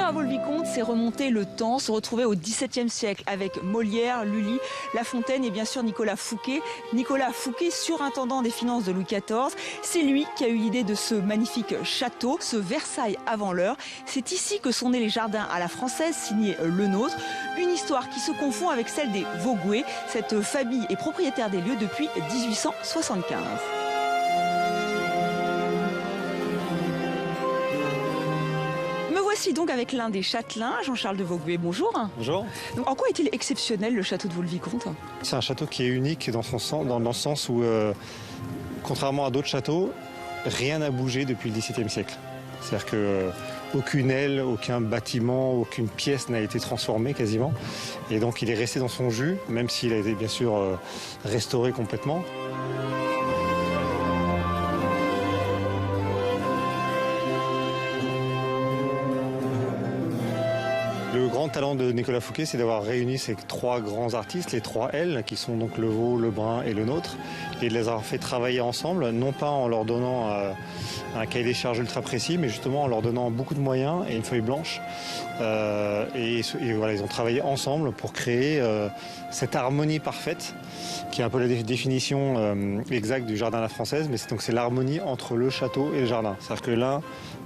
à Vaux-le-Vicomte, c'est remonter le temps, se retrouver au XVIIe siècle avec Molière, Lully, La Fontaine et bien sûr Nicolas Fouquet. Nicolas Fouquet, surintendant des finances de Louis XIV, c'est lui qui a eu l'idée de ce magnifique château, ce Versailles avant l'heure. C'est ici que sont nés les jardins à la française, signé Le Nôtre. Une histoire qui se confond avec celle des Vaugué. Cette famille est propriétaire des lieux depuis 1875. Voici donc avec l'un des châtelains, Jean-Charles de Vaugué. Bonjour. Bonjour. Donc, en quoi est-il exceptionnel le château de Vaux-le-Vicomte? C'est un château qui est unique dans le sens où, contrairement à d'autres châteaux, rien n'a bougé depuis le XVIIe siècle. C'est-à-dire qu'aucune aile, aucun bâtiment, aucune pièce n'a été transformée quasiment. Et donc il est resté dans son jus, même s'il a été bien sûr restauré complètement. Le grand talent de Nicolas Fouquet, c'est d'avoir réuni ces trois grands artistes, les trois L, qui sont donc le Vaux, le Brun et le Nôtre, et de les avoir fait travailler ensemble, non pas en leur donnant un cahier des charges ultra précis, mais justement en leur donnant beaucoup de moyens et une feuille blanche. Et voilà, ils ont travaillé ensemble pour créer cette harmonie parfaite, qui est un peu la définition exacte du jardin à la française, mais c'est l'harmonie entre le château et le jardin. C'est-à-dire que l'un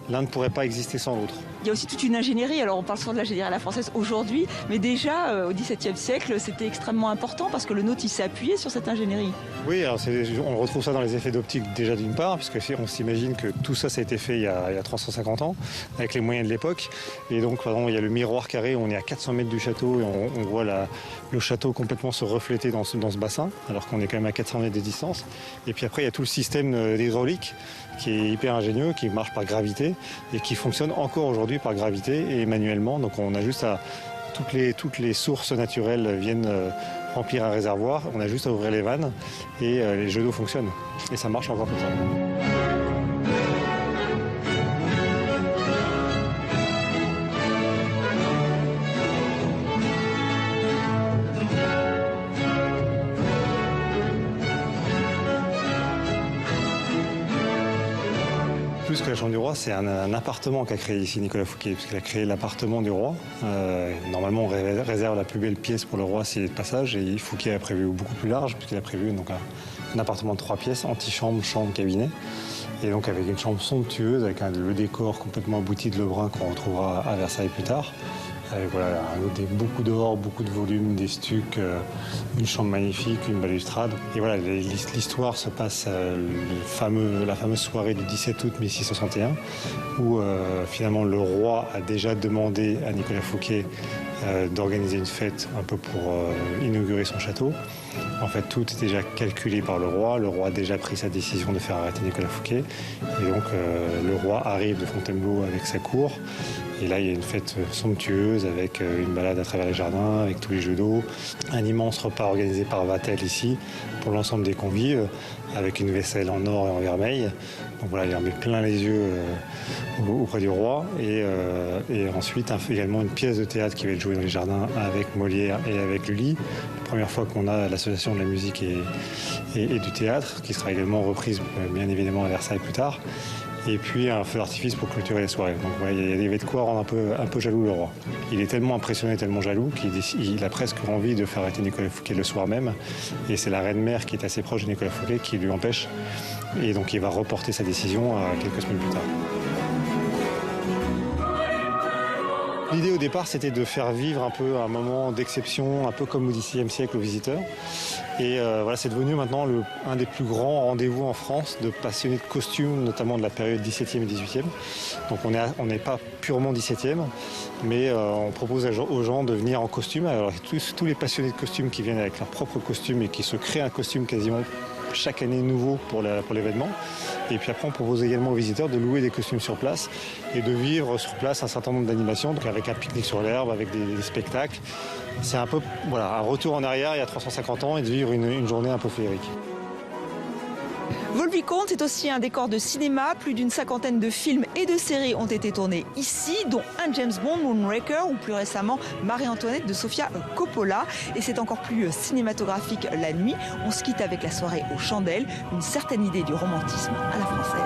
ne pourrait pas exister sans l'autre. Il y a aussi toute une ingénierie. Alors on parle souvent de l'ingénierie à la française aujourd'hui, mais déjà au XVIIe siècle, c'était extrêmement important parce que le Nôtre s'est appuyé sur cette ingénierie. Oui, alors on retrouve ça dans les effets d'optique déjà d'une part, puisque on s'imagine que tout ça a été fait il y a 350 ans, avec les moyens de l'époque. Et donc, par exemple, il y a le miroir carré, on est à 400 mètres du château et on voit le château complètement se refléter dans ce bassin, alors qu'on est quand même à 400 mètres de distance. Et puis après, il y a tout le système d'hydraulique qui est hyper ingénieux, qui marche par gravité et qui fonctionne encore aujourd'hui par gravité et manuellement. Donc on a juste à... Toutes les sources naturelles viennent remplir un réservoir. On a juste à ouvrir les vannes et les jets d'eau fonctionnent. Et ça marche encore comme ça. Plus que la chambre du roi, c'est un appartement qu'a créé ici Nicolas Fouquet, puisqu'il a créé l'appartement du roi. Normalement, on réserve la plus belle pièce pour le roi, c'est le passage, et Fouquet a prévu beaucoup plus large, puisqu'il a prévu donc un appartement de 3 pièces, antichambre, chambre, cabinet, et donc avec une chambre somptueuse, avec le décor complètement abouti de Lebrun qu'on retrouvera à Versailles plus tard. Avec beaucoup d'or, beaucoup de volume, des stucs, une chambre magnifique, une balustrade. Et voilà, l'histoire se passe la fameuse soirée du 17 août 1661, où finalement le roi a déjà demandé à Nicolas Fouquet d'organiser une fête un peu pour inaugurer son château. En fait, tout est déjà calculé par le roi. Le roi a déjà pris sa décision de faire arrêter Nicolas Fouquet. Et donc, le roi arrive de Fontainebleau avec sa cour. Et là, il y a une fête somptueuse avec une balade à travers les jardins, avec tous les jeux d'eau. Un immense repas organisé par Vatel ici, pour l'ensemble des convives, avec une vaisselle en or et en vermeil. Donc voilà, il en met plein les yeux auprès du roi. Et ensuite, également une pièce de théâtre qui va être jouée dans les jardins avec Molière et avec Lully. La première fois qu'on a l'association de la musique et du théâtre, qui sera également reprise bien évidemment à Versailles plus tard. Et puis un feu d'artifice pour clôturer la soirée. Donc voilà, il y avait de quoi rendre un peu jaloux le roi. Il est tellement impressionné, tellement jaloux qu'il a presque envie de faire arrêter Nicolas Fouquet le soir même. Et c'est la reine-mère qui est assez proche de Nicolas Fouquet qui lui empêche. Et donc il va reporter sa décision quelques semaines plus tard. L'idée au départ, c'était de faire vivre un peu un moment d'exception, un peu comme au XVIe siècle aux visiteurs. Et voilà, c'est devenu maintenant un des plus grands rendez-vous en France de passionnés de costumes, notamment de la période 17e et 18e. Donc on n'est pas purement 17e, mais on propose aux gens de venir en costume. Alors tous les passionnés de costumes qui viennent avec leur propre costume et qui se créent un costume quasiment chaque année nouveau pour l'événement. Et puis après, on propose également aux visiteurs de louer des costumes sur place et de vivre sur place un certain nombre d'animations, donc avec un pique-nique sur l'herbe, avec des spectacles. C'est un peu un retour en arrière il y a 350 ans et de vivre une journée un peu féerique. Vaux-le-Vicomte, c'est aussi un décor de cinéma. Plus d'une 50aine de films et de séries ont été tournés ici, dont un James Bond, Moonraker, ou plus récemment Marie-Antoinette de Sofia Coppola. Et c'est encore plus cinématographique la nuit. On se quitte avec la soirée aux chandelles, une certaine idée du romantisme à la française.